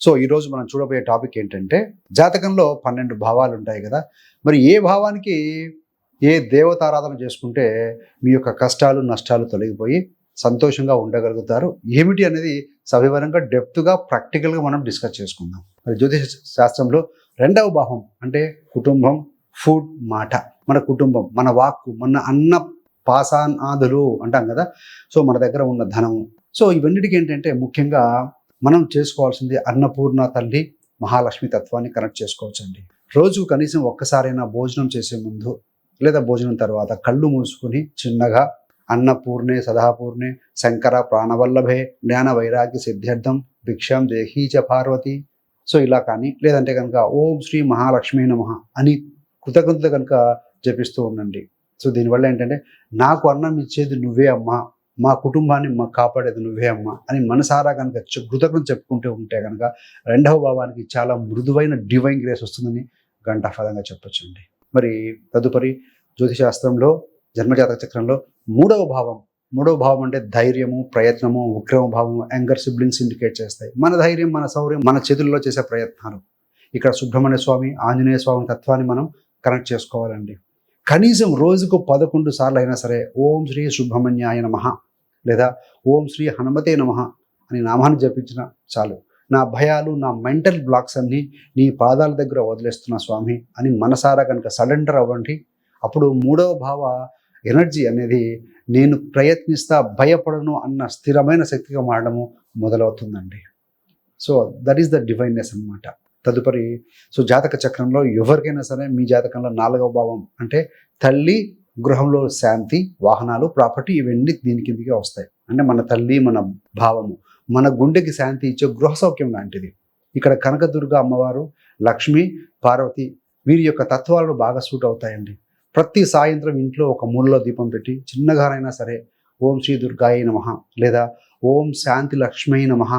So ఈరోజు మనం చూడబోయే టాపిక్ ఏంటంటే జాతకంలో 12 భావాలు ఉంటాయి కదా. మరి ఏ భావానికి ఏ దేవతారాధన చేసుకుంటే మీ యొక్క కష్టాలు నష్టాలు తొలగిపోయి సంతోషంగా ఉండగలుగుతారు ఏమిటి అనేది సవివరంగా డెప్త్గా ప్రాక్టికల్గా మనం డిస్కస్ చేసుకుందాం. మరి జ్యోతిష శాస్త్రంలో 2వ భావం అంటే కుటుంబం, ఫుడ్, మాట. మన కుటుంబం, మన వాక్కు, మన అన్న పాసానాదులు అంటాం కదా. సో మన దగ్గర ఉన్న ధనము. సో ఇవన్నిటికీ ఏంటంటే ముఖ్యంగా మనం చేసుకోవాల్సింది అన్నపూర్ణ తల్లి మహాలక్ష్మి తత్వాన్ని కనెక్ట్ చేసుకోవచ్చండి. రోజుకు కనీసం ఒక్కసారైనా భోజనం చేసే ముందు లేదా భోజనం తర్వాత కళ్ళు మూసుకుని చిన్నగా అన్నపూర్ణే సదాపూర్ణే శంకర ప్రాణవల్లభే జ్ఞాన వైరాగ్య సిద్ధ్యర్థం భిక్షం దేహీ చ పార్వతి. సో ఇలా కానీ లేదంటే కనుక ఓం శ్రీ మహాలక్ష్మీ నమః అని కృతజ్ఞత కనుక జపిస్తూ ఉండండి. సో దీనివల్ల ఏంటంటే నాకు అన్నం ఇచ్చేది నువ్వే అమ్మా, మా కుటుంబాన్ని మాకు కాపాడేది నువ్వే అమ్మా అని మనసారా కనుక కృతజ్ఞత చెప్పుకుంటూ ఉంటే కనుక 2వ భావానికి చాలా మృదువైన డివైన్ గ్రేస్ వస్తుందని ఘంటాపదంగా చెప్పొచ్చండి. మరి తదుపరి జ్యోతిశాస్త్రంలో జన్మజాతక చక్రంలో 3వ భావం అంటే ధైర్యము, ప్రయత్నము, ఉగ్రమ భావము, యాంగర్ సిబ్లింగ్స్ ఇండికేట్ చేస్తాయి. మన ధైర్యం, మన శౌర్యం, మన చేతుల్లో చేసే ప్రయత్నాలు. ఇక్కడ సుబ్రహ్మణ్య స్వామి, ఆంజనేయ స్వామి తత్వాన్ని మనం కనెక్ట్ చేసుకోవాలండి. కనీసం రోజుకు 11 సార్లు అయినా సరే ఓం శ్రీ సుబ్రహ్మణ్యాయ నమః లేదా ఓం శ్రీ హనుమతే నమః అని నామాన్ని జపించిన చాలు. నా భయాలు, నా మెంటల్ బ్లాక్స్ అన్నీ నీ పాదాల దగ్గర వదిలేస్తున్నా స్వామి అని మనసారా కనుక సరెండర్ అవ్వండి. అప్పుడు 3వ భావ ఎనర్జీ అనేది నేను ప్రయత్నిస్తా భయపడను అన్న స్థిరమైన శక్తిగా మారడము మొదలవుతుందండి. సో దట్ ఈస్ ద డివైన్నెస్ అన్నమాట. తదుపరి జాతక చక్రంలో ఎవరికైనా సరే మీ జాతకంలో 4వ భావం అంటే తల్లి, గృహంలో శాంతి, వాహనాలు, ప్రాపర్టీ ఇవన్నీ దీని కిందకే వస్తాయి. అంటే మన తల్లి, మన భావము, మన గుండెకి శాంతి ఇచ్చే గృహ సౌఖ్యం లాంటిది. ఇక్కడ కనకదుర్గ అమ్మవారు, లక్ష్మి, పార్వతి వీరి యొక్క తత్వాలను బాగా సూట్ అవుతాయండి. ప్రతి సాయంత్రం ఇంట్లో ఒక మూలలో దీపం పెట్టి చిన్నగానైనా సరే ఓం శ్రీ దుర్గాయ నమః లేదా ఓం శాంతి లక్ష్మీ నమః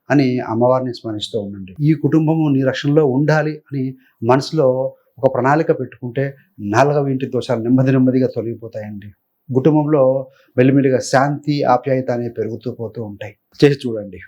అని అమ్మవారిని స్మరిస్తూ ఉండండి. ఈ కుటుంబము నీ రక్షణలో ఉండాలి అని మనసులో ఒక ప్రణాళిక పెట్టుకుంటే 4వ ఇంటి దోషాలు నెమ్మదిగా తొలగిపోతాయండి. కుటుంబంలో మెల్లిమెల్లిగా శాంతి, ఆప్యాయత అనేవి పెరుగుతూ పోతూ ఉంటాయి. చేసి చూడండి.